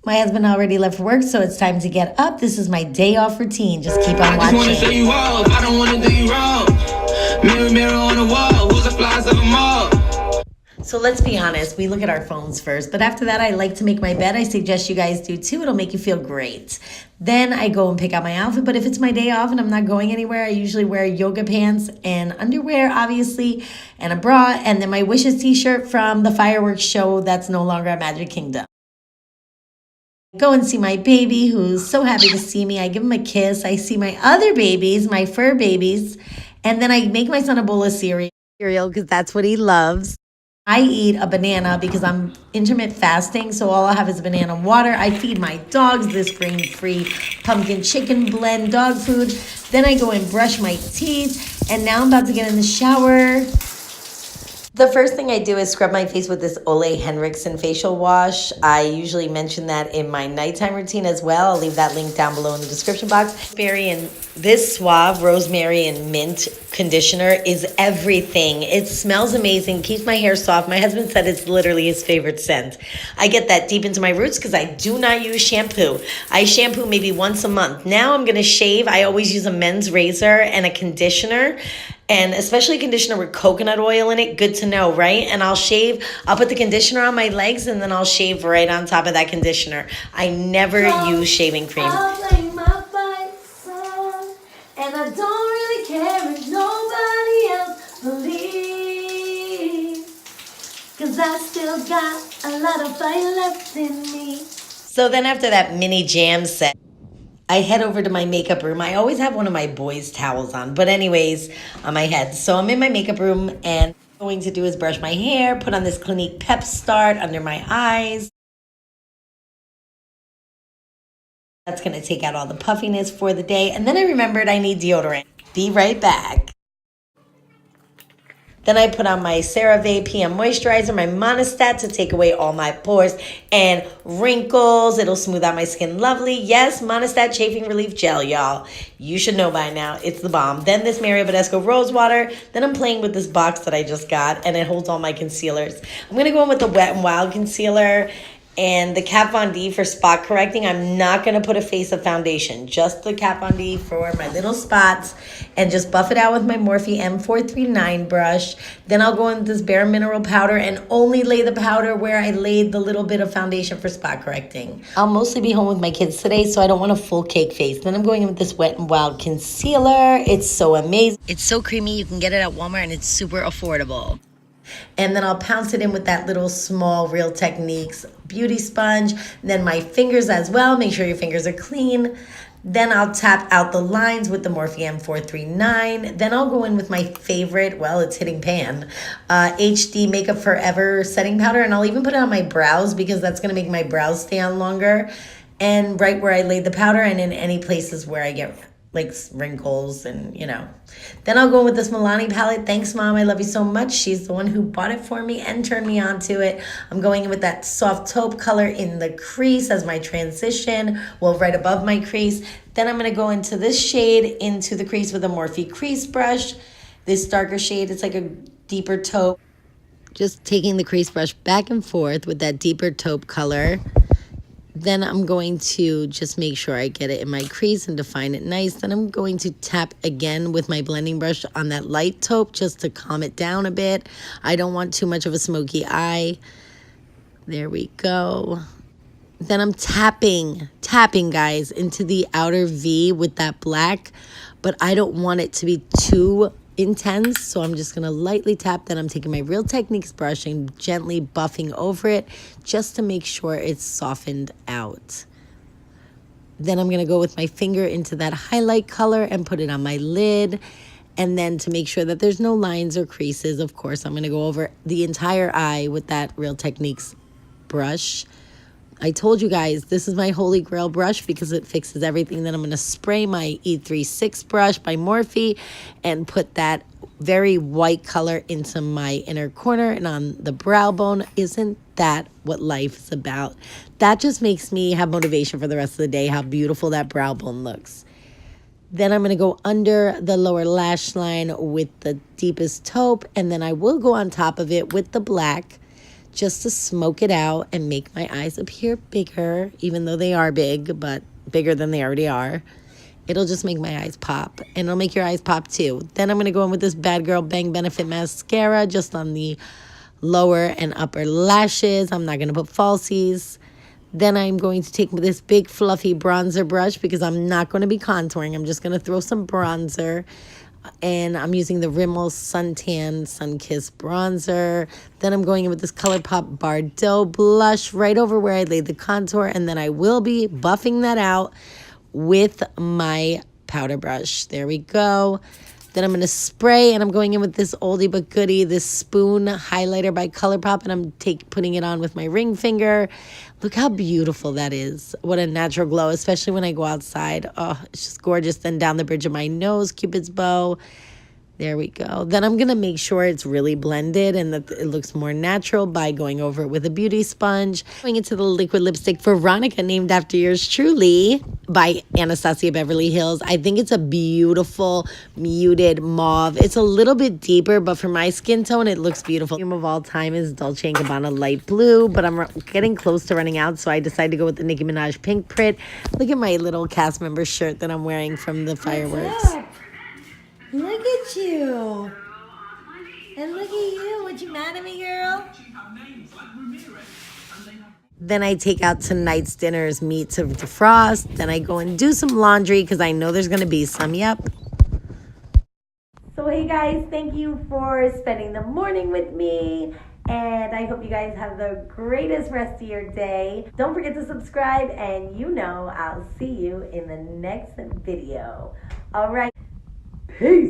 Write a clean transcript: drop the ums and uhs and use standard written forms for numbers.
My husband already left for work, so it's time to get up. This is my day off routine. Just keep on watching. I just wanna show you off. I don't wanna do you wrong. Mirror, mirror on the wall. Who's the flies of them all? So let's be honest, we look at our phones first, but after that, I like to make my bed. I suggest you guys do too. It'll make you feel great. Then I go and pick out my outfit, but if it's my day off and I'm not going anywhere, I usually wear yoga pants and underwear, obviously, and a bra, and then my Wishes t-shirt from the fireworks show that's no longer at Magic Kingdom. Go and see my baby, who's so happy to see me. I give him a kiss. I see my other babies, my fur babies, and then I make my son a bowl of cereal because that's what he loves. I eat a banana because I'm intermittent fasting, so all I have is banana water. I feed my dogs this grain-free pumpkin chicken blend dog food. Then I go and brush my teeth, and now I'm about to get in the shower. The first thing I do is scrub my face with this Ole Henriksen facial wash. I usually mention that in my nighttime routine as well. I'll leave that link down below in the description box. This Suave Rosemary and Mint conditioner is everything. It smells amazing, keeps my hair soft. My husband said it's literally his favorite scent. I get that deep into my roots because I do not use shampoo. I shampoo maybe once a month. Now I'm going to shave. I always use a men's razor and a conditioner. And especially a conditioner with coconut oil in it, good to know, right? And I'll put the conditioner on my legs and then I'll shave right on top of that conditioner. I never use shaving cream. I'll play my fight song, and I don't really care if nobody else believes, 'cause I still got a lot of fight left in me. So then after that mini jam set, I head over to my makeup room. I always have one of my boys' towels on, but anyways, on my head. So I'm in my makeup room, and what I'm going to do is brush my hair, put on this Clinique Pep Start under my eyes. That's going to take out all the puffiness for the day. And then I remembered I need deodorant. Be right back. Then I put on my CeraVe PM Moisturizer, my Monistat to take away all my pores and wrinkles. It'll smooth out my skin lovely. Yes, Monistat Chafing Relief Gel, y'all. You should know by now. It's the bomb. Then this Mario Badescu Rose Water. Then I'm playing with this box that I just got, and it holds all my concealers. I'm going to go in with the Wet n Wild concealer and the Kat Von D for spot correcting. I'm not going to put a face of foundation, just the Kat Von D for my little spots, and just buff it out with my Morphe M439 brush. Then I'll go in with this Bare Mineral powder and only lay the powder where I laid the little bit of foundation for spot correcting. I'll mostly be home with my kids today, so I don't want a full cake face. Then I'm going in with this Wet n Wild concealer. It's so amazing. It's so creamy. You can get it at Walmart, and it's super affordable. And then I'll pounce it in with that little small Real Techniques beauty sponge. Then my fingers as well. Make sure your fingers are clean. Then I'll tap out the lines with the Morphe M439. Then I'll go in with my favorite, well, it's hitting pan, HD Makeup Forever setting powder. And I'll even put it on my brows because that's going to make my brows stay on longer. And right where I laid the powder and in any places where I get like wrinkles and, you know. Then I'll go with this Milani palette. Thanks, Mom. I love you so much. She's the one who bought it for me and turned me on to it. I'm going in with that soft taupe color in the crease as my transition, well, right above my crease. Then I'm going to go into this shade into the crease with a Morphe crease brush. This darker shade, it's like a deeper taupe. Just taking the crease brush back and forth with that deeper taupe color. Then I'm going to just make sure I get it in my crease and define it nice. Then I'm going to tap again with my blending brush on that light taupe just to calm it down a bit. I don't want too much of a smoky eye. There we go. Then I'm tapping, guys, into the outer V with that black. But I don't want it to be too intense, so I'm just going to lightly tap. Then I'm taking my Real Techniques brush and gently buffing over it just to make sure it's softened out. Then I'm going to go with my finger into that highlight color and put it on my lid. And then to make sure that there's no lines or creases, of course, I'm going to go over the entire eye with that Real Techniques brush. I told you guys, this is my holy grail brush because it fixes everything. Then I'm going to spray my E36 brush by Morphe and put that very white color into my inner corner and on the brow bone. Isn't that what life is about? That just makes me have motivation for the rest of the day, how beautiful that brow bone looks. Then I'm going to go under the lower lash line with the deepest taupe, and then I will go on top of it with the black just to smoke it out and make my eyes appear bigger, even though they are big, but bigger than they already are. It'll just make my eyes pop, and it'll make your eyes pop too. Then I'm going to go in with this Bad Girl Bang Benefit Mascara just on the lower and upper lashes. I'm not going to put falsies. Then I'm going to take this big fluffy bronzer brush because I'm not going to be contouring. I'm just going to throw some bronzer. And I'm using the Rimmel Suntan Sunkissed bronzer. Then I'm going in with this ColourPop Bardot blush right over where I laid the contour. And then I will be buffing that out with my powder brush. There we go. Then I'm going to spray, and I'm going in with this oldie but goodie, this spoon highlighter by ColourPop, and I'm putting it on with my ring finger. Look how beautiful that is. What a natural glow, especially when I go outside. Oh, it's just gorgeous. Then down the bridge of my nose, Cupid's bow. There we go. Then I'm going to make sure it's really blended and that it looks more natural by going over it with a beauty sponge. Going into the liquid lipstick Veronica, named after yours truly, by Anastasia Beverly Hills. I think it's a beautiful muted mauve. It's a little bit deeper, but for my skin tone, it looks beautiful. Theme of all time is Dolce & Gabbana light blue, but I'm getting close to running out, so I decided to go with the Nicki Minaj pink print. Look at my little cast member shirt that I'm wearing from the fireworks. Look at you. And look at you. What, you mad at me, girl? Then I take out tonight's dinner's meat to defrost. Then I go and do some laundry because I know there's going to be some. Yep. So hey guys, thank you for spending the morning with me. And I hope you guys have the greatest rest of your day. Don't forget to subscribe, and you know I'll see you in the next video. All right. Peace.